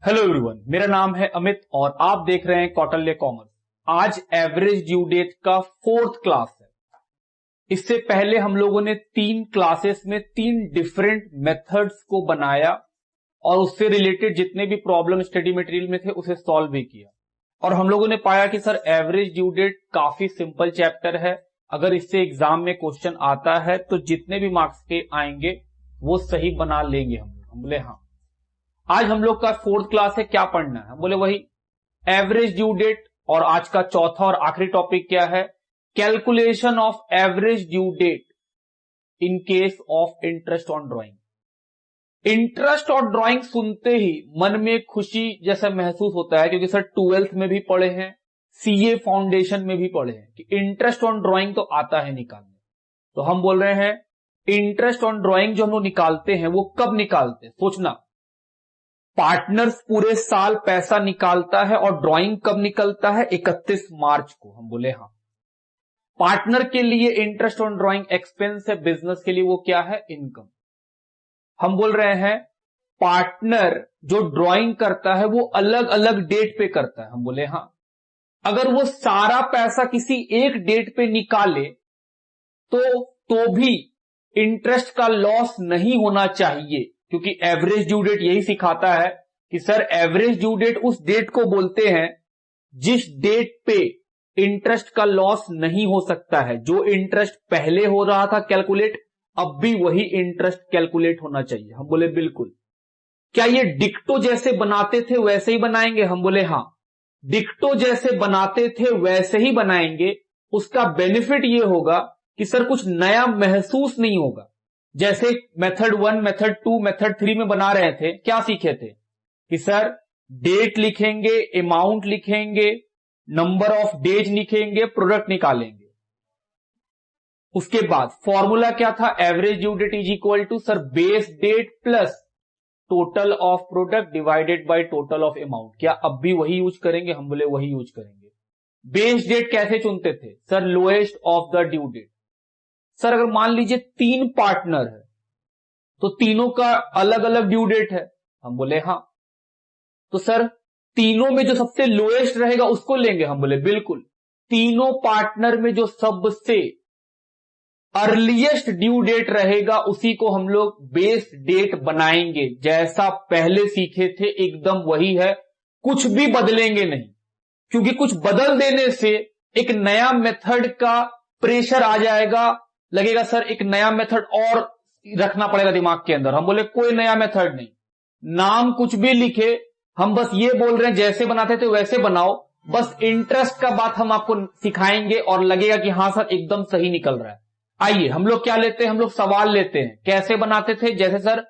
Hello everyone, मेरा नाम है अमित और आप देख रहे हैं कौटिल्य कॉमर्स। आज एवरेज ड्यू डेट का 4th क्लास है। इससे पहले हम लोगों ने 3 क्लासेस में 3 डिफरेंट मेथड्स को बनाया और उससे रिलेटेड जितने भी प्रॉब्लम स्टडी मटेरियल में थे उसे सॉल्व भी किया। और हम लोगों ने पाया कि सर एवरेज ड्यू डेट काफी सिंपल चैप्टर है। अगर इससे एग्जाम में क्वेश्चन आता है तो जितने भी मार्क्स के आएंगे वो सही बना लेंगे हम बोले हाँ। आज हम लोग का 4th क्लास है, क्या पढ़ना है? हम बोले वही एवरेज ड्यू डेट। और आज का चौथा और आखिरी टॉपिक क्या है? Calculation of average due date in case of interest on drawing. Interest और ड्राइंग सुनते ही मन में खुशी जैसा महसूस होता है, क्योंकि सर 12th में भी पढ़े हैं, सीए फाउंडेशन में भी पढ़े हैं कि इंटरेस्ट ऑन ड्राइंग तो आता है निकालने। तो हम बोल रहे हैं इंटरेस्ट ऑन ड्राइंग जो हम लोग निकालते हैं वो कब निकालते हैं? सोचना, पार्टनर्स पूरे साल पैसा निकालता है और ड्राइंग कब निकलता है? 31 मार्च को। हम बोले हाँ। पार्टनर के लिए इंटरेस्ट ऑन ड्राइंग एक्सपेंस है, बिजनेस के लिए वो क्या है? इनकम। हम बोल रहे हैं पार्टनर जो ड्राइंग करता है वो अलग अलग डेट पे करता है। हम बोले हाँ। अगर वो सारा पैसा किसी एक डेट पे निकाले तो भी इंटरेस्ट का लॉस नहीं होना चाहिए, क्योंकि एवरेज ड्यू डेट यही सिखाता है कि सर एवरेज ड्यू डेट उस डेट को बोलते हैं जिस डेट पे इंटरेस्ट का लॉस नहीं हो सकता है। जो इंटरेस्ट पहले हो रहा था कैलकुलेट, अब भी वही इंटरेस्ट कैलकुलेट होना चाहिए। हम बोले बिल्कुल। क्या ये डिक्टो जैसे बनाते थे वैसे ही बनाएंगे? हम बोले हाँ। डिक्टो जैसे बनाते थे वैसे ही बनाएंगे। उसका बेनिफिट ये होगा कि सर कुछ नया महसूस नहीं होगा। जैसे मेथड 1, मेथड 2, मेथड 3 में बना रहे थे, क्या सीखे थे कि सर डेट लिखेंगे, अमाउंट लिखेंगे, नंबर ऑफ डेज लिखेंगे, प्रोडक्ट निकालेंगे। उसके बाद फॉर्मूला क्या था? Average due date is equal to sir base date plus total of product divided by total of amount. क्या अब भी वही यूज करेंगे? हम बोले वही यूज करेंगे। बेस डेट कैसे चुनते थे? Sir lowest of the due date. Sir अगर मान लीजिए 3 पार्टनर है तो तीनों का अलग अलग ड्यू डेट है। हम बोले हाँ। तो सर तीनों में जो सबसे लोएस्ट रहेगा उसको लेंगे? हम बोले बिल्कुल। तीनों पार्टनर में जो सबसे अर्लीस्ट ड्यू डेट रहेगा उसी को हम लोग बेस डेट बनाएंगे। जैसा पहले सीखे थे एकदम वही है, कुछ भी बदलेंगे नहीं, क्योंकि कुछ बदल देने से एक नया मेथड का प्रेशर आ जाएगा। लगेगा सर एक नया मेथड और रखना पड़ेगा दिमाग के अंदर। हम बोले कोई नया मेथड नहीं, नाम कुछ भी लिखे, हम बस ये बोल रहे हैं जैसे बनाते थे वैसे बनाओ। बस इंटरेस्ट का बात हम आपको सिखाएंगे और लगेगा कि हाँ सर एकदम सही निकल रहा है। आइए हम लोग क्या लेते हैं? हम लोग सवाल लेते हैं। कैसे बनाते थे? जैसे सर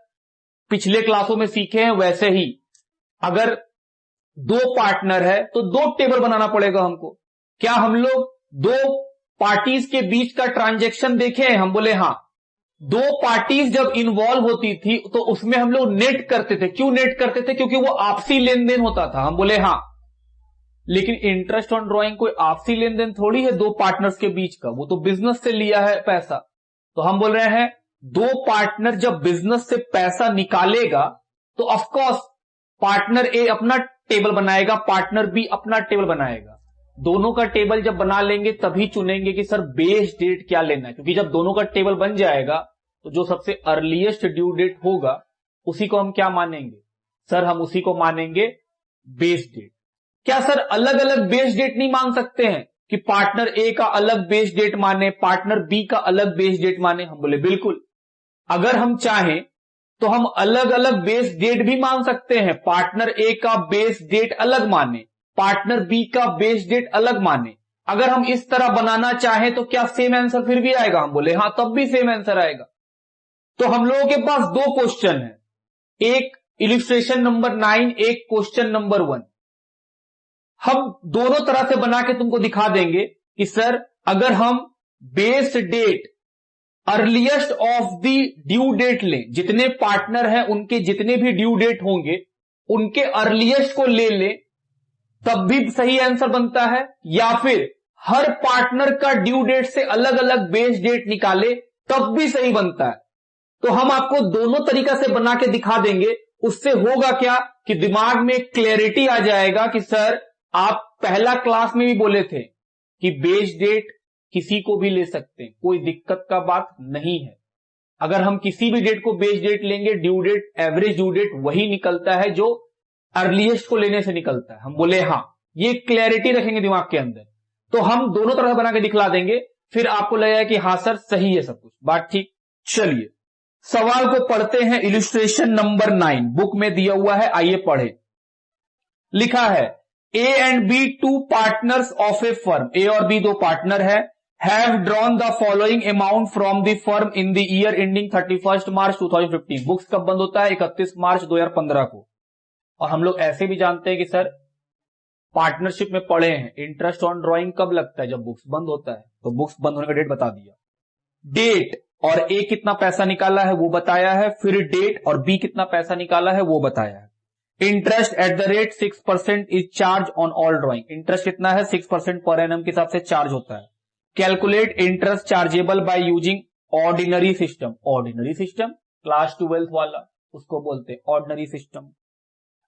पिछले क्लासों में सीखे हैं वैसे ही। अगर 2 पार्टनर है तो 2 टेबल बनाना पड़ेगा हमको। क्या हम लोग 2 पार्टीज के बीच का ट्रांजैक्शन देखे हैं? हम बोले हाँ। 2 पार्टीज जब इन्वॉल्व होती थी तो उसमें हम लोग नेट करते थे। क्यों नेट करते थे? क्योंकि वो आपसी लेन देन होता था। हम बोले हाँ। लेकिन इंटरेस्ट ऑन ड्राइंग कोई आपसी लेन देन थोड़ी है 2 पार्टनर्स के बीच का, वो तो बिजनेस से लिया है पैसा। तो हम बोल रहे हैं 2 पार्टनर जब बिजनेस से पैसा निकालेगा तो ऑफकोर्स पार्टनर ए अपना टेबल बनाएगा, पार्टनर बी अपना टेबल बनाएगा। दोनों का टेबल जब बना लेंगे तभी चुनेंगे कि सर बेस डेट क्या लेना है, क्योंकि जब दोनों का टेबल बन जाएगा तो जो सबसे अर्लीस्ट ड्यू डेट होगा उसी को हम क्या मानेंगे? सर हम उसी को मानेंगे बेस डेट। क्या सर अलग अलग बेस डेट नहीं मान सकते हैं कि पार्टनर ए का अलग बेस डेट माने, पार्टनर बी का अलग बेस डेट माने? हम बोले बिल्कुल। अगर हम चाहें तो हम अलग अलग बेस डेट भी मान सकते हैं। पार्टनर ए का बेस डेट अलग माने, पार्टनर बी का बेस डेट अलग माने। अगर हम इस तरह बनाना चाहें तो क्या सेम आंसर फिर भी आएगा? हम बोले हाँ, तब भी सेम आंसर आएगा। तो हम लोगों के पास 2 क्वेश्चन है, एक इलिस्ट्रेशन नंबर 9, एक क्वेश्चन नंबर 1। हम दोनों तरह से बना के तुमको दिखा देंगे कि सर अगर हम base date earliest of the due date लें, जितने पार्टनर हैं उनके जितने भी ड्यू डेट होंगे उनके अर्लीस्ट को ले लें तब भी सही आंसर बनता है, या फिर हर पार्टनर का ड्यू डेट से अलग अलग बेस डेट निकाले तब भी सही बनता है। तो हम आपको दोनों तरीका से बना के दिखा देंगे उससे होगा क्या कि दिमाग में क्लैरिटी आ जाएगा कि सर आप पहला क्लास में भी बोले थे कि बेस डेट किसी को भी ले सकते हैं, कोई दिक्कत का बात नहीं है। अगर हम किसी भी डेट को बेस डेट लेंगे, due date, average due date वही निकलता है जो अर्लीस्ट को लेने से निकलता है। हम बोले हाँ, ये क्लैरिटी रखेंगे दिमाग के अंदर, तो हम दोनों तरह बना के दिखला देंगे, फिर आपको लगेगा कि हाँ सर सही है सब कुछ, बात ठीक। चलिए सवाल को पढ़ते हैं। इलस्ट्रेशन नंबर 9 बुक में दिया हुआ है, आइए पढ़े। लिखा है A and B two partners of a firm, A और बी दो पार्टनर है, have drawn the following amount from the firm in the year ending 31 March 2015। Books कब बंद होता है? 31 मार्च 2015 को। और हम लोग ऐसे भी जानते हैं कि सर पार्टनरशिप में पढ़े हैं, इंटरेस्ट ऑन ड्रॉइंग कब लगता है? जब बुक्स बंद होता है। तो बुक्स बंद होने का डेट बता दिया, डेट और ए कितना पैसा निकाला है वो बताया है, फिर डेट और बी कितना पैसा निकाला है वो बताया है। Interest eight the rate 6% is charge on all drawing. Interest कितना है? 6% पर एनम के हिसाब से चार्ज होता है। Calculate interest chargeable by using ordinary system. Ordinary system class 12th वाला, उसको बोलते हैं ऑर्डिनरी सिस्टम।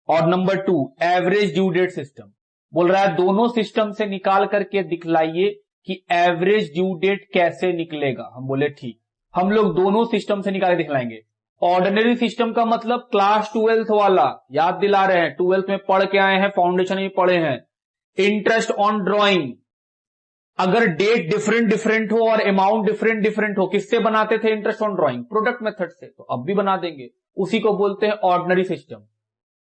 और number 2 average due date system. बोल रहा है दोनों सिस्टम से निकाल करके दिखलाइए कि एवरेज ड्यू डेट कैसे निकलेगा। हम बोले ठीक, हम लोग दोनों सिस्टम से निकाल के दिखलाएंगे। ऑर्डिनरी सिस्टम का मतलब क्लास 12th वाला, याद दिला रहे हैं, 12th में पढ़ के आए हैं, फाउंडेशन में पढ़े हैं। इंटरेस्ट ऑन ड्रॉइंग, अगर डेट डिफरेंट हो और अमाउंट डिफरेंट हो, किससे बनाते थे interest on drawing? Product method से, तो अब भी बना देंगे, उसी को बोलते हैं ऑर्डिनरी सिस्टम।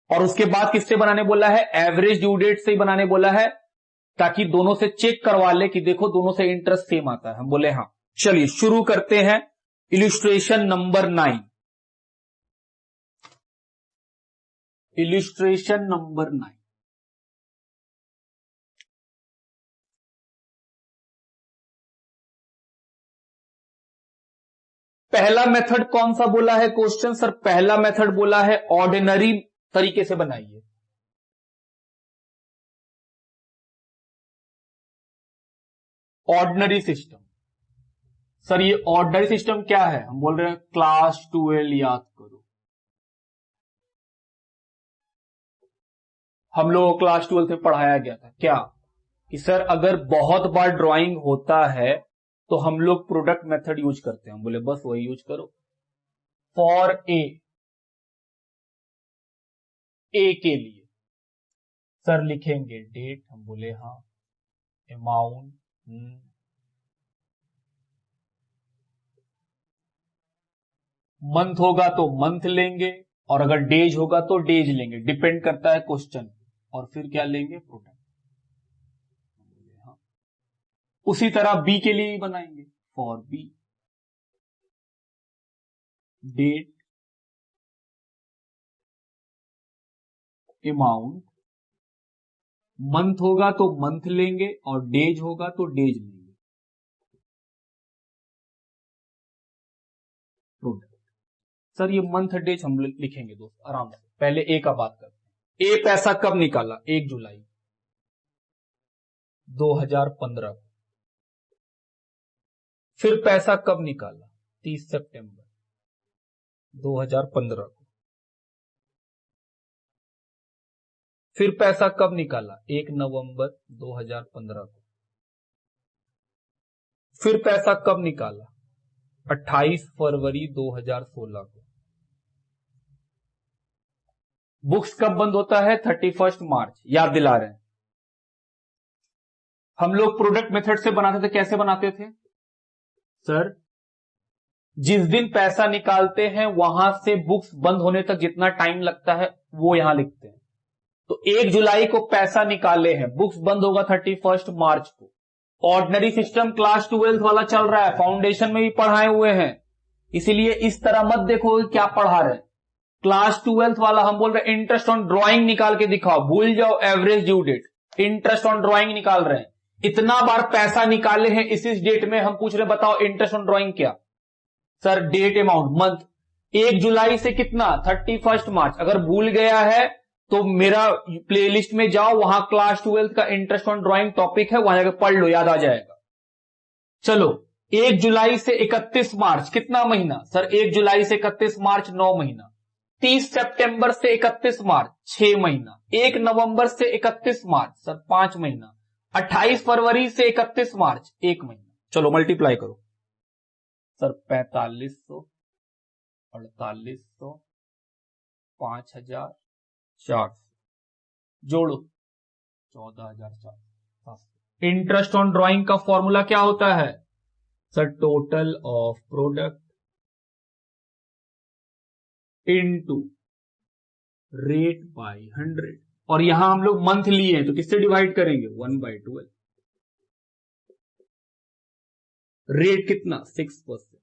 और उसके बाद किससे बनाने बोला है? एवरेज ड्यू डेट से ही बनाने बोला है, ताकि दोनों से चेक करवा ले कि देखो दोनों से इंटरेस्ट सेम आता है। हम बोले हाँ। चलिए शुरू करते हैं। Illustration number 9। Illustration number 9। पहला मेथड कौन सा बोला है क्वेश्चन? सर पहला मेथड बोला है ऑर्डिनरी तरीके से बनाइए। Ordinary system. सर ये ऑर्डिनरी सिस्टम क्या है? हम बोल रहे हैं क्लास 12 याद करो। हम लोगों को क्लास 12 में पढ़ाया गया था क्या कि सर अगर बहुत बार ड्राइंग होता है तो हम लोग प्रोडक्ट मेथड यूज करते हैं। हम बोले बस वही यूज करो। फॉर ए के लिए सर लिखेंगे डेट, हम बोले हाँ, अमाउंट, मंथ होगा तो मंथ लेंगे, और अगर डेज होगा तो डेज लेंगे, डिपेंड करता है क्वेश्चन। और फिर क्या लेंगे? प्रोडक्ट। हाँ। उसी तरह बी के लिए ही बनाएंगे। For B date, amount, month होगा तो मंथ लेंगे और डेज होगा तो डेज लेंगे। प्रोडक्ट। सर ये मंथ डेज हम लिखेंगे दोस्त आराम से। पहले ए का बात करते हैं। ए पैसा कब निकाला? 1 जुलाई 2015 को। फिर पैसा कब निकाला? 30 सितंबर 2015 को। फिर पैसा कब निकाला? 1 नवंबर 2015 को। फिर पैसा कब निकाला? 28 फरवरी 2016 को। बुक्स कब बंद होता है? 31 मार्च, याद दिला रहे हैं। हम लोग प्रोडक्ट मेथड से बनाते थे, कैसे बनाते थे? सर जिस दिन पैसा निकालते हैं वहां से बुक्स बंद होने तक जितना टाइम लगता है वो यहां लिखते हैं। तो 1 जुलाई को पैसा निकाले हैं, बुक्स बंद होगा 31 मार्च को। ऑर्डिनरी सिस्टम क्लास 12 वाला चल रहा है, फाउंडेशन में भी पढ़ाए हुए हैं, इसीलिए इस तरह मत देखो क्या पढ़ा रहे हैं। क्लास 12 वाला हम बोल रहे हैं इंटरेस्ट ऑन ड्रॉइंग निकाल के दिखाओ, भूल जाओ average due date, interest on drawing निकाल रहे हैं। इतना बार पैसा निकाले हैं इस डेट में, हम पूछ रहे हैं बताओ इंटरेस्ट ऑन ड्रॉइंग क्या? Sir date, amount, month. 1 जुलाई से कितना? 31 मार्च। अगर भूल गया है तो मेरा प्लेलिस्ट में जाओ, वहां क्लास 12 का इंटरेस्ट ऑन ड्रॉइंग टॉपिक है, वहां जाकर पढ़ लो, याद आ जाएगा। चलो 1 जुलाई से 31 मार्च कितना महीना? सर 1 जुलाई से 31 मार्च 9 महीना। 30 सितंबर से 31 मार्च 6 महीना, 1 नवंबर से 31 मार्च सर 5 महीना, 28 फरवरी से 31 मार्च 1 महीना। चलो मल्टीप्लाई करो सर, 4500, 4800, 5400, जोड़ो 14400। इंटरेस्ट ऑन ड्राइंग का फॉर्मूला क्या होता है sir? Total of product into rate by 100, और यहां हम लोग मंथ लिए हैं तो किससे डिवाइड करेंगे? 1/12। रेट कितना? 6%।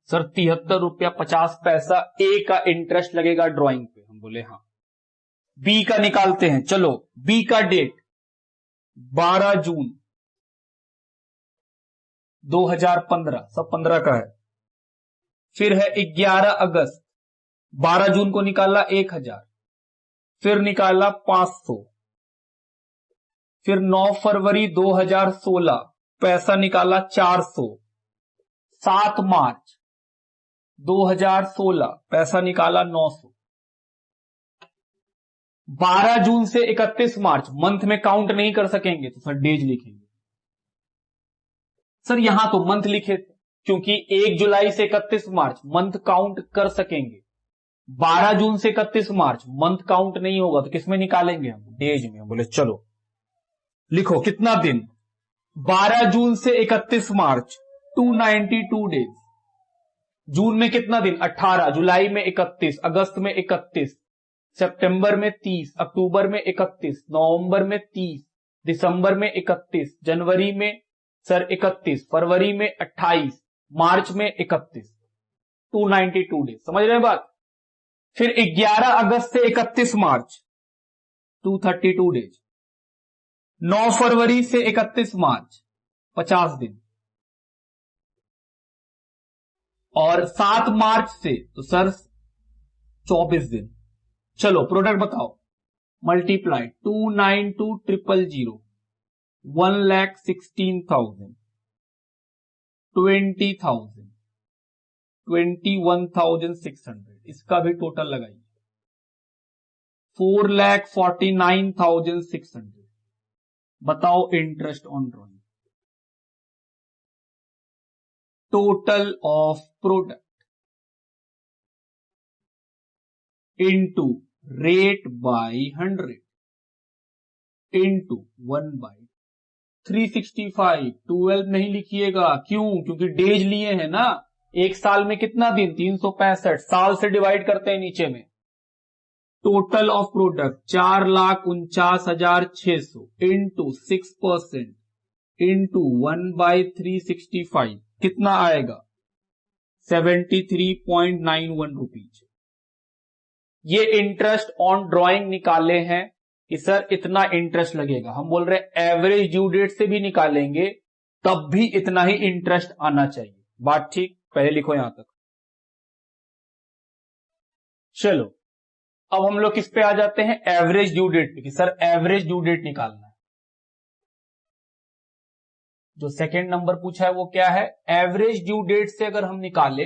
सर 73.50 ए का इंटरेस्ट लगेगा ड्राइंग पे। हम बोले हाँ। बी का निकालते हैं। चलो बी का डेट 12 जून 2015, सब 15 का है। फिर है 11 अगस्त, 12 जून को निकाला 1000, फिर निकाला 500, फिर 9 फरवरी 2016 पैसा निकाला 400, 7 मार्च 2016 पैसा निकाला 900, 12 जून से 31 मार्च मंथ में काउंट नहीं कर सकेंगे तो सर डेज लिखेंगे। सर यहां तो मंथ लिखे थे क्योंकि 1 जुलाई से 31 मार्च मंथ काउंट कर सकेंगे, 12 जून से 31 मार्च मंथ काउंट नहीं होगा तो किसमें निकालेंगे हम? डेज में। बोले चलो लिखो कितना दिन? 12 जून से 31 मार्च 292 डेज। जून में कितना दिन? 18, जुलाई में 31, अगस्त में 31, सितंबर में 30, अक्टूबर में 31, नवंबर में 30, दिसंबर में 31, जनवरी में सर 31, फरवरी में 28, मार्च में 31, 292 डेज। समझ रहे हैं बात? फिर 11 अगस्त से 31 मार्च 232 डेज, 9 फरवरी से 31 मार्च 50 दिन, और 7 मार्च से तो सर 24 दिन। चलो प्रोडक्ट बताओ। मल्टीप्लाई 292,000, 1,16,000, 20,000, 21,600, इसका भी टोटल लगाइए 4,49,600। बताओ interest on drawing. Total of product into rate by 100 into 1/365। 12 नहीं लिखिएगा, क्यों? क्योंकि डेज लिए हैं ना। एक साल में कितना दिन? 365, साल से डिवाइड करते हैं नीचे में। Total of product 4,49,600 into 6% into 1/365 कितना आएगा? 73.91 रुपीज। ये इंटरेस्ट ऑन ड्राइंग निकाले हैं कि सर इतना इंटरेस्ट लगेगा। हम बोल रहे हैं एवरेज ड्यू डेट से भी निकालेंगे तब भी इतना ही इंटरेस्ट आना चाहिए। बात ठीक? पहले लिखो यहां तक। चलो अब हम लोग किस पे आ जाते हैं? एवरेज ड्यू डेट पे कि सर एवरेज ड्यू डेट निकालना है। जो सेकंड नंबर पूछा है वो क्या है? एवरेज ड्यू डेट से अगर हम निकाले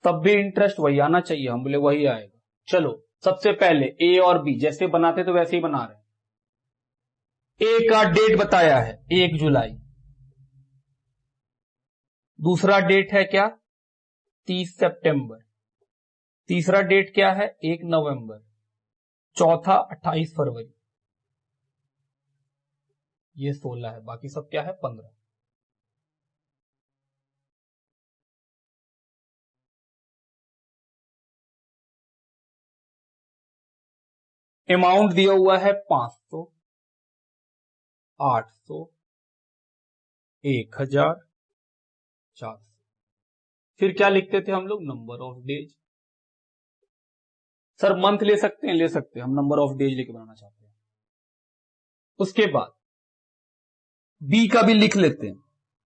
तब भी इंटरेस्ट वही आना चाहिए। हम बोले वही आएगा। चलो सबसे पहले ए और बी जैसे बनाते तो वैसे ही बना रहे हैं। ए का डेट बताया है 1 जुलाई, दूसरा डेट है क्या? 30 सितंबर, तीसरा डेट क्या है? 1 नवंबर, चौथा 28 फरवरी, ये 16 है, बाकी सब क्या है? 15। अमाउंट दिया हुआ है 500, 800, 1000, 400। फिर क्या लिखते थे हम लोग? Number of days. Sir month ले सकते हैं? ले सकते हैं, हम नंबर ऑफ डेज लेके बनाना चाहते हैं। उसके बाद बी का भी लिख लेते हैं।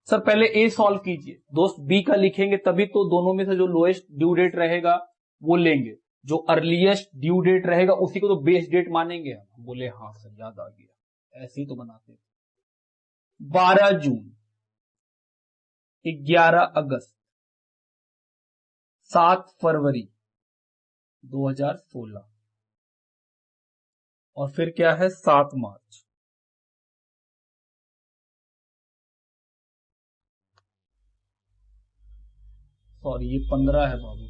सर पहले ए सॉल्व कीजिए दोस्त, बी का लिखेंगे तभी तो दोनों में से जो लोएस्ट ड्यू डेट रहेगा वो लेंगे, जो अर्लीस्ट ड्यू डेट रहेगा उसी को तो बेस डेट मानेंगे हम। बोले हाँ सर याद आ गया, ऐसे ही तो बनाते हैं। 12 जून, 11 अगस्त, 7 फरवरी 2016 और फिर क्या है 7 मार्च। सॉरी ये 15 है बाबू,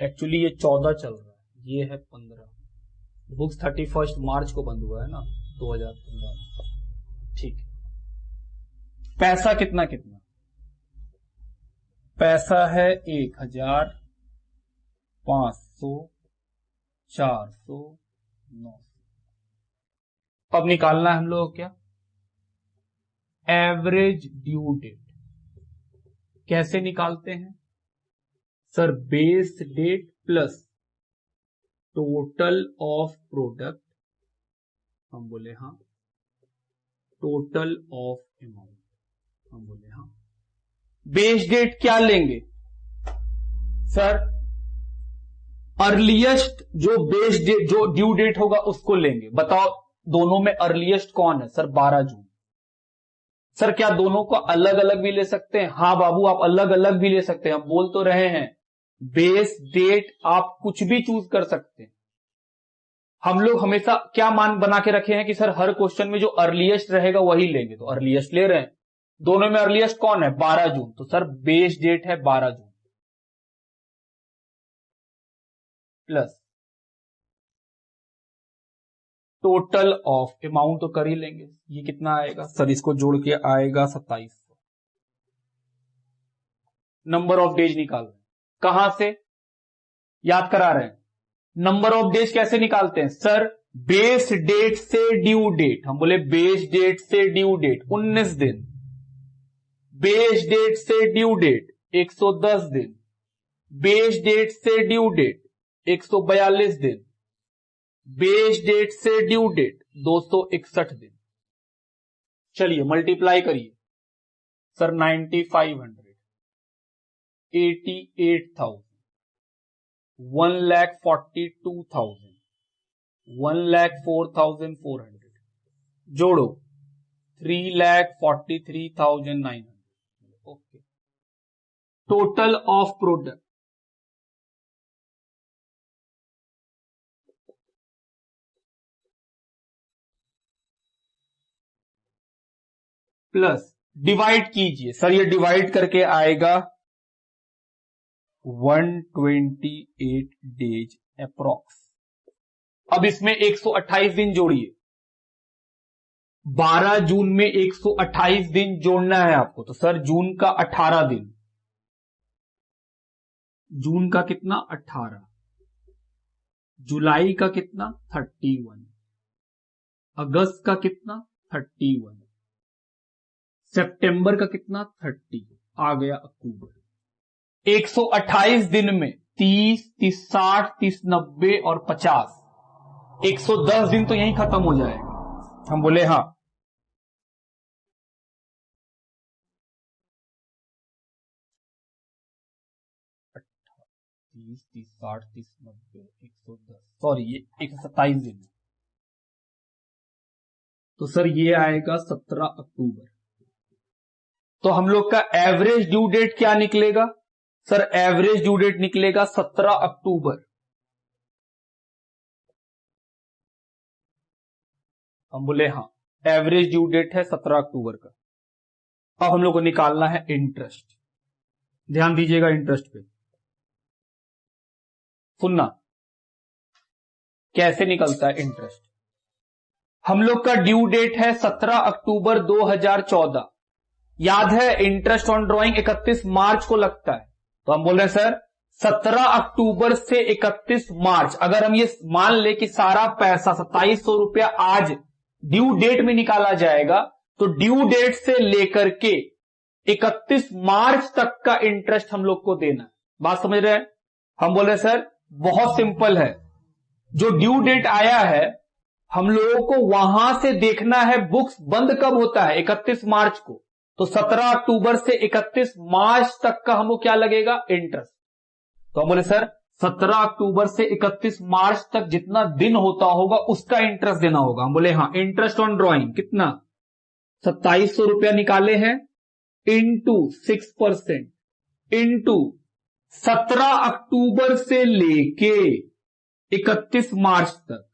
एक्चुअली ये 14 चल रहा है, ये है 15। बुक्स 31 मार्च को बंद हुआ है ना 2015। ठीक है, पैसा कितना कितना, पैसा है 1000, 500, 400, 900। अब निकालना है हम लोगों को क्या, एवरेज ड्यू डेट। कैसे निकालते हैं sir, base date plus total of product, हम बोले हाँ, टोटल ऑफ अमाउंट, हम बोले हाँ। बेस डेट क्या लेंगे सर, अर्लीस्ट जो बेस डेट जो ड्यू डेट होगा उसको लेंगे। बताओ दोनों में अर्लीस्ट कौन है सर, 12 जून। सर क्या दोनों को अलग अलग भी ले सकते हैं, हाँ बाबू आप अलग अलग भी ले सकते हैं, हम बोल तो रहे हैं बेस डेट आप कुछ भी चूज कर सकते हैं। हम लोग हमेशा क्या मान बना के रखे हैं कि सर हर क्वेश्चन में जो अर्लीस्ट रहेगा वही लेंगे, तो अर्लीस्ट ले रहे हैं। दोनों में अर्लीस्ट कौन है, 12 जून, तो सर बेस डेट है 12 जून प्लस टोटल ऑफ अमाउंट तो कर ही लेंगे, ये कितना आएगा सर, इसको जोड़ के आएगा 2700। नंबर ऑफ डेज निकाल रहे हैं, कहां से याद करा रहे हैं, नंबर ऑफ डेज कैसे निकालते हैं सर, बेस डेट से ड्यू डेट, हम बोले बेस डेट से ड्यू डेट 19 दिन, बेस डेट से ड्यू डेट 110 दिन, बेस डेट से ड्यू डेट 142 दिन, बेस डेट से ड्यू डेट 261 दिन। चलिए मल्टीप्लाई करिए सर, 9500, 88,000, 1,42,000, 1,04,400, जोड़ो 3,43,900। Okay, total of product plus divide कीजिए सर, ये डिवाइड करके आएगा 128 डेज अप्रॉक्स। अब इसमें 128 दिन जोड़िए, 12 जून में 128 दिन जोड़ना है आपको, तो सर जून का 18 दिन, जून का कितना 18, जुलाई का कितना 31, अगस्त का कितना 31, सितंबर का कितना 30, आ गया अक्टूबर। 128 दिन में 30, 30, 60, 30, 90 और 50, 110 दिन तो यहीं खत्म हो जाएगा। हम बोले हाँ, तीस, 30, 60, 30, 90, 110, सॉरी ये 127 दिन, तो सर ये आएगा 17 अक्टूबर। तो हम लोग का एवरेज ड्यू डेट क्या निकलेगा सर, एवरेज ड्यू डेट निकलेगा 17 अक्टूबर। हम बोले हाँ, एवरेज ड्यू डेट है 17 अक्टूबर का। अब हम लोग को निकालना है इंटरेस्ट, ध्यान दीजिएगा इंटरेस्ट पे, सुनना कैसे निकलता है इंटरेस्ट। हम लोग का ड्यू डेट है 17 अक्टूबर 2014, याद है इंटरेस्ट ऑन ड्रॉइंग 31 मार्च को लगता है, तो हम बोल रहे हैं सर 17 अक्टूबर से 31 मार्च, अगर हम ये मान ले कि सारा पैसा 2700 रुपया आज ड्यू डेट में निकाला जाएगा, तो ड्यू डेट से लेकर के 31 मार्च तक का इंटरेस्ट हम लोग को देना है। बात समझ रहे हैं, हम बोल रहे हैं सर बहुत सिंपल है, जो ड्यू डेट आया है हम लोगों को वहां से देखना है बुक्स बंद कब होता है 31 मार्च को, तो 17 अक्टूबर से 31 मार्च तक का हमको क्या लगेगा इंटरेस्ट। तो हम बोले सर 17 अक्टूबर से 31 मार्च तक जितना दिन होता होगा उसका इंटरेस्ट देना होगा। हम बोले हाँ, इंटरेस्ट ऑन ड्रॉइंग कितना 2700 रुपया निकाले हैं इंटू 6% इंटू 17 अक्टूबर से लेके 31 मार्च तक,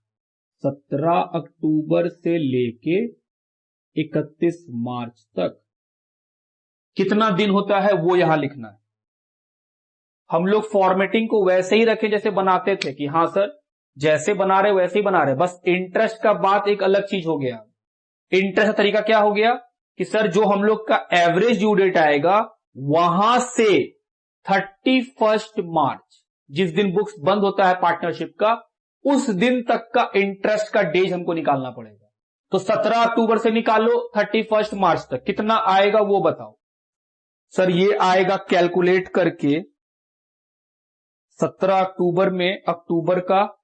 17 अक्टूबर से लेके 31 मार्च तक कितना दिन होता है वो यहां लिखना है। हम लोग फॉर्मेटिंग को वैसे ही रखे जैसे बनाते थे कि हां सर जैसे बना रहे वैसे ही बना रहे, बस इंटरेस्ट का बात एक अलग चीज हो गया। इंटरेस्ट का तरीका क्या हो गया कि सर जो हम लोग का एवरेज ड्यू डेट आएगा वहां से 31 मार्च जिस दिन बुक्स बंद होता है पार्टनरशिप का, उस दिन तक का इंटरेस्ट का डेज हमको निकालना पड़ेगा। तो 17 अक्टूबर से निकालो 31 मार्च तक कितना आएगा वो बताओ। सर ये आएगा कैलकुलेट करके 17 अक्टूबर में अक्टूबर का,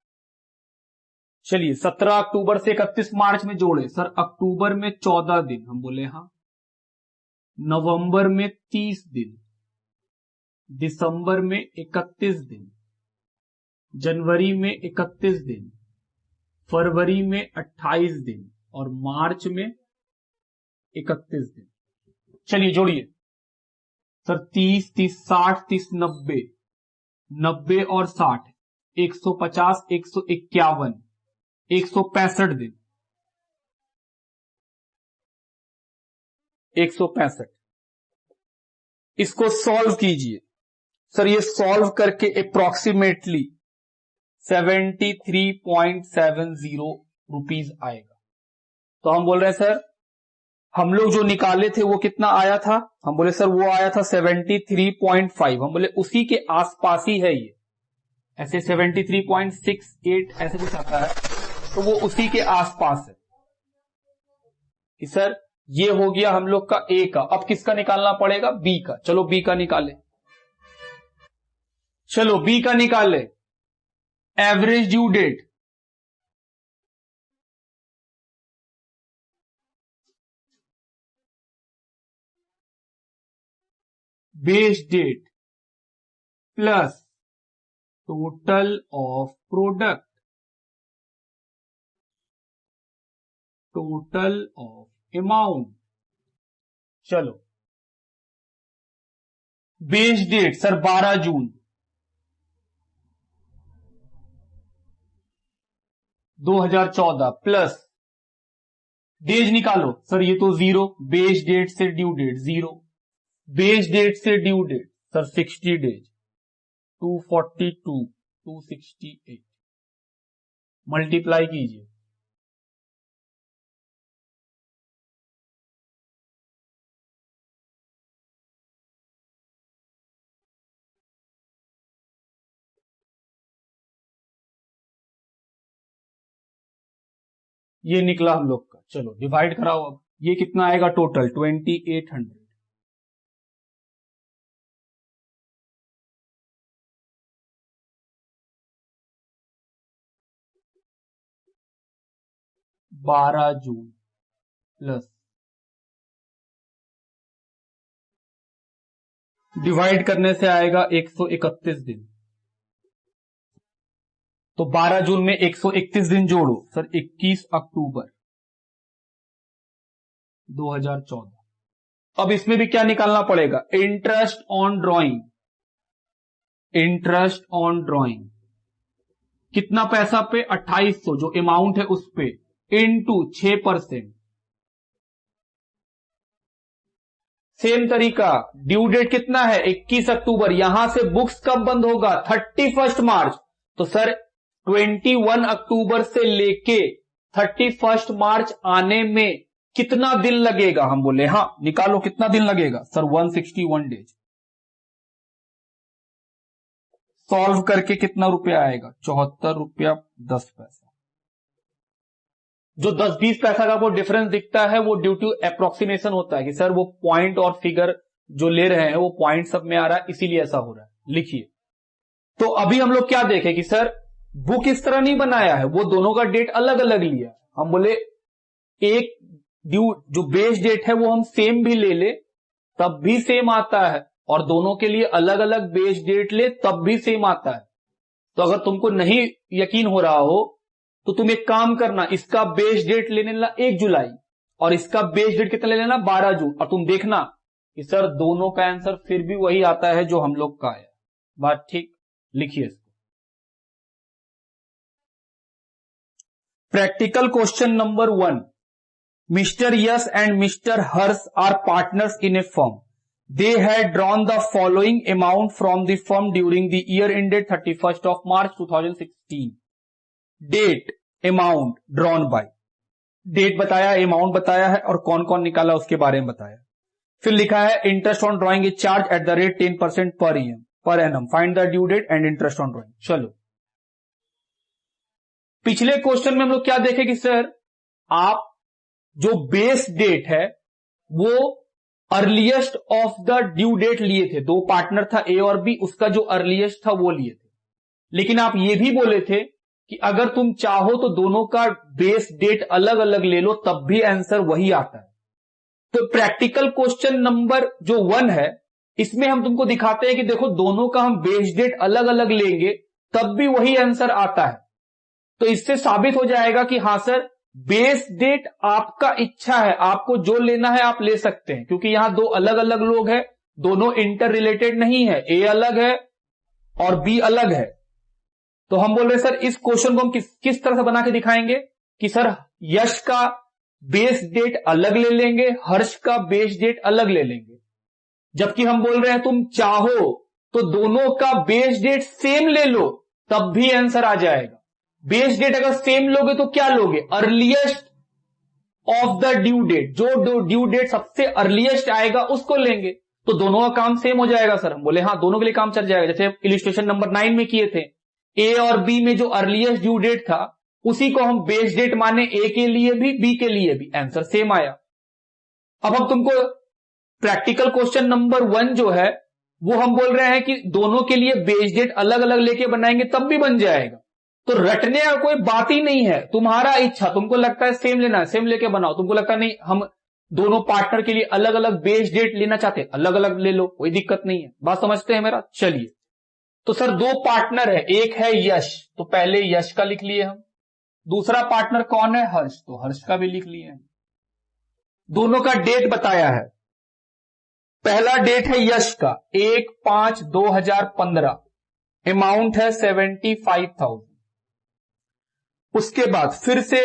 चलिए 17 अक्टूबर से 31 मार्च में जोड़े। सर अक्टूबर में 14 दिन हम बोले हां, नवंबर में 30 दिन, दिसंबर में 31 दिन, जनवरी में 31 दिन, फरवरी में 28 दिन और मार्च में 31 दिन। चलिए जोड़िए सर 30 30 60 30 90, 90 और 60 150 151 165 दिन, 165। इसको सॉल्व कीजिए सर, ये सॉल्व करके अप्रोक्सीमेटली 73.70 रुपीज आएगा। तो हम बोल रहे हैं सर हम लोग जो निकाले थे वो कितना आया था, हम बोले सर वो आया था 73.5, हम बोले उसी के आसपास ही है ये, ऐसे 73.68 ऐसे कुछ आता है, तो वो उसी के आसपास है कि सर ये हो गया हम लोग का ए का। अब किसका निकालना पड़ेगा, बी का। चलो बी का निकाले, चलो बी का निकाले। Average due date base date plus total of product, total of amount. चलो base date sir 12 June 2014 plus days निकालो सर, ये तो 0, बेस डेट से ड्यू डेट 0, बेस डेट से due date sir 60 days 242 268 multiply कीजिए, ये निकला हम लोग का। चलो डिवाइड कराओ, अब ये कितना आएगा टोटल 2800। बारह जून प्लस डिवाइड करने से आएगा 131 दिन, तो 12 जून में 131 दिन जोड़ो सर 21 अक्टूबर 2014। अब इसमें भी क्या निकालना पड़ेगा, interest on drawing, interest on drawing कितना पैसा पे 2800 जो अमाउंट है उस पे, इनटू 6%। सेम तरीका, ड्यू डेट कितना है 21 अक्टूबर, यहां से बुक्स कब बंद होगा 31 मार्च, तो सर 21 अक्टूबर से लेके 31 मार्च आने में कितना दिन लगेगा, हम बोले हां निकालो कितना दिन लगेगा सर 161 डेज। सॉल्व करके कितना रुपया आएगा 74 रुपया 10 पैसा। जो 10-20 पैसा का वो डिफरेंस दिखता है वो ड्यू टू अप्रोक्सीमेशन होता है कि सर वो पॉइंट और फिगर जो ले रहे हैं वो पॉइंट सब में आ रहा है इसीलिए ऐसा हो रहा है, लिखिए। तो अभी हम लोग क्या देखें कि सर बुक इस तरह नहीं बनाया है, वो दोनों का डेट अलग अलग लिया। हम बोले एक ड्यू जो बेस डेट है वो हम सेम भी ले ले तब भी सेम आता है, और दोनों के लिए अलग अलग बेस डेट ले तब भी सेम आता है। तो अगर तुमको नहीं यकीन हो रहा हो तो तुम एक काम करना, इसका बेस डेट लेने ला 1 जुलाई और इसका बेस डेट कितना ले लेना 12 जून। और तुम देखना कि सर दोनों का आंसर फिर भी वही आता है जो हम लोग का है। बात ठीक, लिखिए इसको। Practical question number 1, mister Yash and mister Harsh are partners in a firm. They had drawn the following amount from the firm during the year ended 31st of March 2016. Date, amount drawn by. Date बताया, amount बताया है और कौन कौन निकाला उसके बारे में बताया। फिर लिखा है interest on drawing is charge at the rate 10% per annum. Find the due date and interest on drawing. चलो, पिछले क्वेश्चन में हम लोग क्या देखे कि सर आप जो बेस डेट है वो earliest of the due date लिए थे। दो पार्टनर था ए और बी, उसका जो अर्लीस्ट था वो लिए थे। लेकिन आप ये भी बोले थे कि अगर तुम चाहो तो दोनों का बेस डेट अलग अलग ले लो, तब भी आंसर वही आता है। तो प्रैक्टिकल क्वेश्चन नंबर जो 1 है, इसमें हम तुमको दिखाते हैं कि देखो दोनों का हम बेस डेट अलग अलग लेंगे तब भी वही आंसर आता है। तो इससे साबित हो जाएगा कि हां सर बेस डेट आपका इच्छा है, आपको जो लेना है आप ले सकते हैं, क्योंकि यहां दो अलग अलग लोग हैं, दोनों इंटर रिलेटेड नहीं है, ए अलग है और बी अलग है। तो हम बोल रहे सर इस क्वेश्चन को हम किस तरह से बना के दिखाएंगे कि सर यश का बेस डेट अलग ले लेंगे, हर्ष का बेस डेट अलग ले लेंगे। जबकि हम बोल रहे हैं तुम चाहो तो दोनों का बेस डेट सेम ले लो तब भी आंसर आ जाएगा। बेस डेट अगर सेम लोगे तो क्या लोगे, earliest of the due date, जो ड्यू डेट सबसे अर्लीस्ट आएगा उसको लेंगे। तो दोनों का काम सेम हो जाएगा सर। हम बोले हाँ दोनों के लिए काम चल जाएगा, जैसे इलिस्ट्रेशन नंबर 9 में किए थे। ए और बी में जो अर्लीस्ट ड्यू डेट था उसी को हम बेस डेट माने, ए के लिए भी बी के लिए भी, आंसर सेम आया। अब हम तुमको प्रैक्टिकल क्वेश्चन नंबर 1 जो है वो हम बोल रहे हैं कि दोनों के लिए बेस डेट अलग अलग लेके बनाएंगे तब भी बन जाएगा। तो रटने का कोई बात ही नहीं है, तुम्हारा इच्छा, तुमको लगता है सेम लेना है सेम लेके बनाओ, तुमको लगता नहीं हम दोनों पार्टनर के लिए अलग अलग बेस डेट लेना चाहते हैं अलग अलग ले लो, कोई दिक्कत नहीं है। बात समझते हैं मेरा। चलिए, तो सर दो पार्टनर है, एक है यश, तो पहले यश का लिख लिए हम। दूसरा पार्टनर कौन है, हर्ष, तो हर्ष का भी लिख लिए हम। दोनों का डेट बताया है। पहला डेट है यश का 1/5/2015, अमाउंट है 75,000। उसके बाद फिर से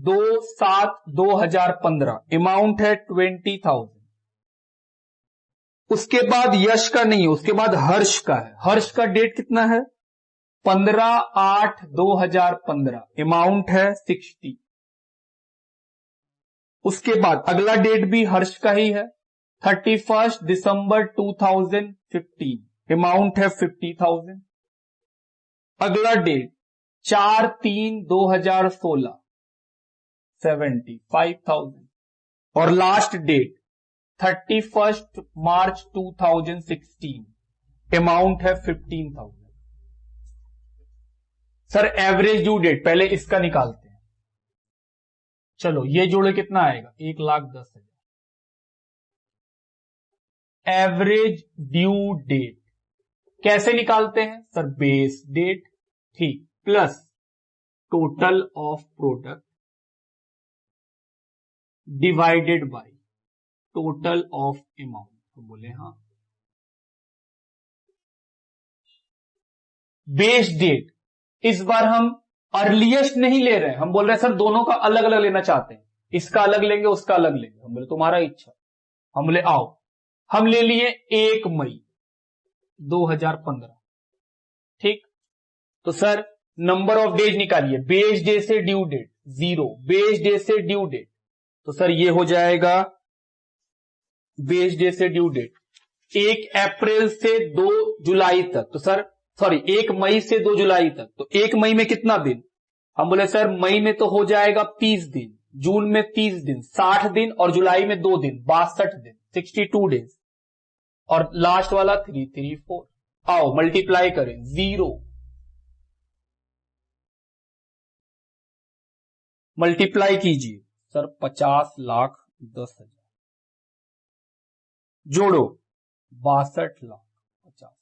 2/7/2015, अमाउंट है 20,000। उसके बाद यश का नहीं है, उसके बाद हर्ष का है। हर्ष का डेट कितना है, 15/8/2015, अमाउंट है 60। उसके बाद अगला डेट भी हर्ष का ही है, 31 दिसंबर 2015, अमाउंट है 50,000। अगला डेट 4/3/2016, 75,000। और लास्ट डेट 31 मार्च 2016, अमाउंट है 15,000। सर एवरेज ड्यू डेट पहले इसका निकालते हैं। चलो ये जोड़े कितना आएगा, 1,10,000। एवरेज ड्यू डेट कैसे निकालते हैं सर, बेस डेट, ठीक, plus total of product divided by total of amount. तो बोले हाँ, बेस डेट इस बार हम अर्लीस्ट नहीं ले रहे हैं, हम बोल रहे हैं सर दोनों का अलग अलग लेना चाहते हैं, इसका अलग लेंगे उसका अलग लेंगे। हम बोले तुम्हारा इच्छा। हम बोले आओ, हम ले लिए 1 मई 2015, ठीक। तो सर नंबर ऑफ डेज निकालिए, बेस डे से ड्यू डेट 0, बेस डे से ड्यू डेट, तो सर ये हो जाएगा बेस डे से ड्यू डेट 1 अप्रैल से 2 जुलाई तक। तो सर सॉरी 1 मई से 2 जुलाई तक, तो 1 मई में कितना दिन, हम बोले सर मई में तो हो जाएगा 30 दिन, जून में 30 दिन 60 दिन, और जुलाई में 2 दिन 62 दिन 62 डेज, और लास्ट वाला 334। आओ मल्टीप्लाई करें, 0 मल्टीप्लाई कीजिए सर 50,10,000, जोड़ो 62,50,000।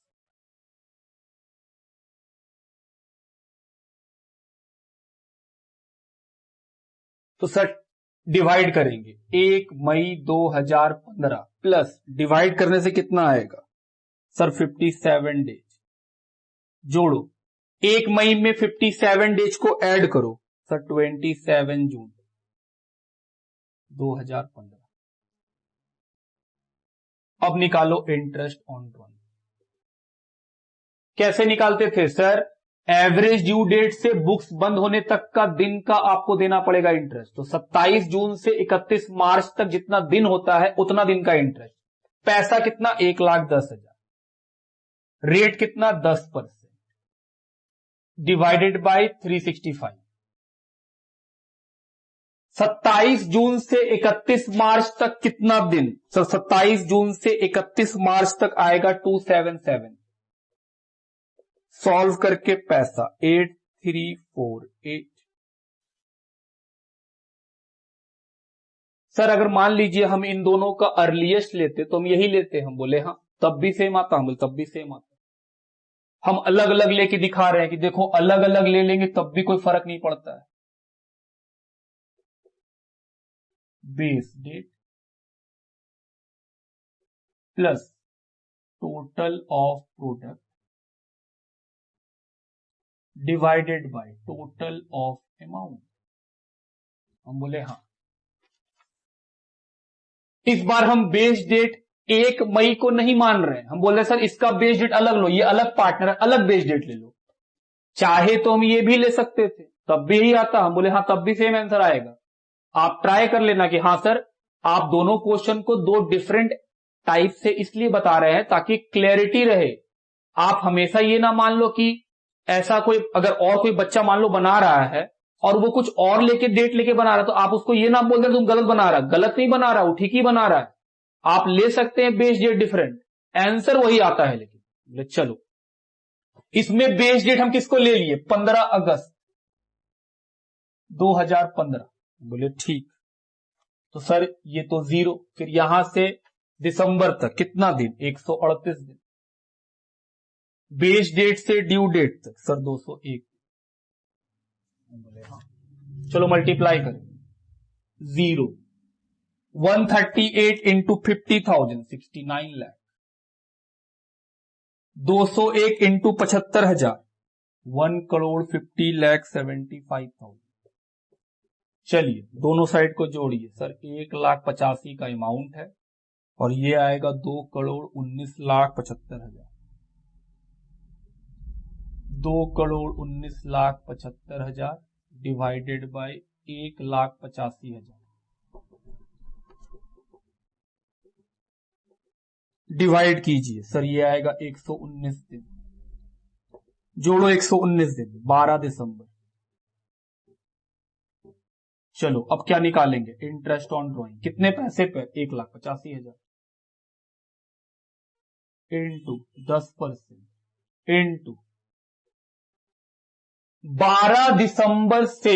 तो सर डिवाइड करेंगे 1 मई 2015 प्लस डिवाइड करने से कितना आएगा सर 57 डेज। जोड़ो 1 मई में 57 डेज को ऐड करो सर 27 जून 2015। अब निकालो इंटरेस्ट ऑन ड्रॉइंग। कैसे निकालते थे सर? एवरेज ड्यू डेट से बुक्स बंद होने तक का दिन का आपको देना पड़ेगा इंटरेस्ट। तो 27 जून से 31 मार्च तक जितना दिन होता है उतना दिन का इंटरेस्ट। पैसा कितना 1,10,000। रेट कितना 10% डिवाइडेड बाय 365। 27 जून से 31 मार्च तक कितना दिन सर? 27 जून से 31 मार्च तक आएगा 277। सॉल्व करके पैसा 8348। सर अगर मान लीजिए हम इन दोनों का अर्लीस्ट लेते तो हम यही लेते। हम बोले हाँ तब भी सेम आता। हम बोले तब भी सेम आता। हम अलग अलग लेके दिखा रहे हैं कि देखो अलग अलग ले लेंगे तब भी कोई फर्क नहीं पड़ता है। Base date plus total of product divided by total of amount. हम बोले हाँ। इस बार हम बेस डेट 1 मई को नहीं मान रहे हैं। हम बोले सर इसका बेस डेट अलग लो, ये अलग पार्टनर है, अलग बेस डेट ले लो। चाहे तो हम ये भी ले सकते थे तब भी यही आता। हम बोले हाँ तब भी सेम आंसर आएगा। आप ट्राई कर लेना कि हाँ सर आप दोनों क्वेश्चन को दो डिफरेंट टाइप से इसलिए बता रहे हैं ताकि क्लैरिटी रहे। आप हमेशा ये ना मान लो कि ऐसा कोई अगर और कोई बच्चा मान लो बना रहा है और वो कुछ और लेके डेट लेके बना रहा है तो आप उसको ये ना बोल दे तुम गलत बना रहा है। गलत नहीं बना रहा, वो ठीक ही बना रहा है। आप ले सकते हैं बेस डेट डिफरेंट, आंसर वही आता है। लेकिन चलो इसमें बेस डेट हम किसको ले लिए 15 अगस्त 2015। बोले ठीक। तो सर ये तो 0, फिर यहां से दिसंबर तक कितना दिन 138 दिन। बेस डेट से ड्यू डेट तक सर 201। बोले हाँ। चलो मल्टीप्लाई करें 0 138 इंटू 50,000 69 लाख। 201 इंटू 75,000 1,50,75,000। चलिए दोनों साइड को जोड़िए सर 1,85,000 का अमाउंट है और ये आएगा 2,19,75,000। 2,19,75,000 डिवाइडेड बाय 1,85,000 डिवाइड कीजिए सर ये आएगा 119 दिन। जोड़ो 119 दिन 12 दिसंबर। चलो अब क्या निकालेंगे इंटरेस्ट ऑन ड्रॉइंग। कितने पैसे पे 1,85,000 इंटू 10% इंटू 12 दिसंबर से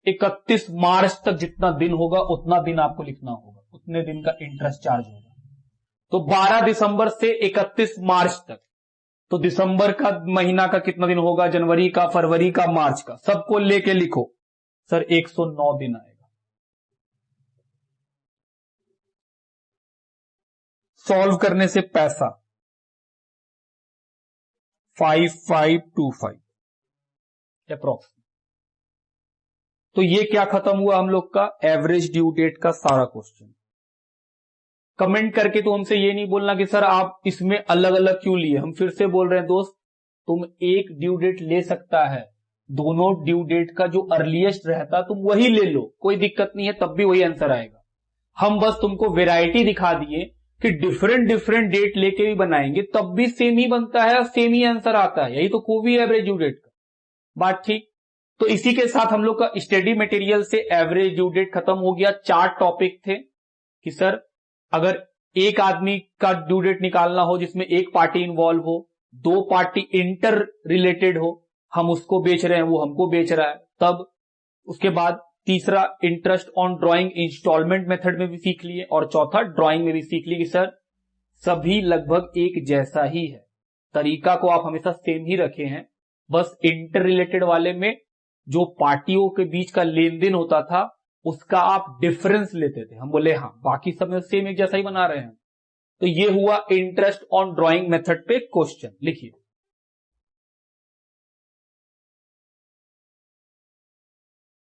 31 मार्च तक जितना दिन होगा उतना दिन आपको लिखना होगा, उतने दिन का इंटरेस्ट चार्ज होगा। तो 12 दिसंबर से 31 मार्च तक, तो दिसंबर का महीना का कितना दिन होगा, जनवरी का, फरवरी का, मार्च का, सबको लेके लिखो सर 109 दिन आएगा। सॉल्व करने से पैसा 5525 अप्रोक्स। तो ये क्या खत्म हुआ हम लोग का एवरेज ड्यू डेट का सारा क्वेश्चन। कमेंट करके तो हमसे ये नहीं बोलना कि सर आप इसमें अलग अलग क्यों लिए। हम फिर से बोल रहे हैं दोस्त, तुम एक ड्यू डेट ले सकता है, दोनों ड्यू डेट का जो अर्लीस्ट रहता तुम वही ले लो, कोई दिक्कत नहीं है, तब भी वही आंसर आएगा। हम बस तुमको वेराइटी दिखा दिए कि डिफरेंट डिफरेंट डेट लेके भी बनाएंगे तब भी सेम ही बनता है और सेम ही आंसर आता है। यही तो खूबी है एवरेज ड्यू डेट का। बात ठीक। तो इसी के साथ हम लोग का स्टडी मटेरियल से एवरेज ड्यू डेट खत्म हो गया। 4 टॉपिक थे कि सर अगर एक आदमी का ड्यू डेट निकालना हो जिसमें एक पार्टी इन्वॉल्व हो, 2 पार्टी इंटर रिलेटेड हो, हम उसको बेच रहे हैं वो हमको बेच रहा है, तब उसके बाद तीसरा interest on drawing instalment method में भी सीख लिए और चौथा ड्राइंग में भी सीख लिए कि सर सभी लगभग एक जैसा ही है, तरीका को आप हमेशा सेम ही रखे हैं। बस इंटर रिलेटेड वाले में जो पार्टियों के बीच का लेन देन होता था उसका आप डिफरेंस लेते थे। हम बोले हाँ, बाकी सब में सेम एक जैसा ही बना रहे हैं। तो ये हुआ इंटरेस्ट ऑन ड्राइंग मेथड पे क्वेश्चन। लिखिए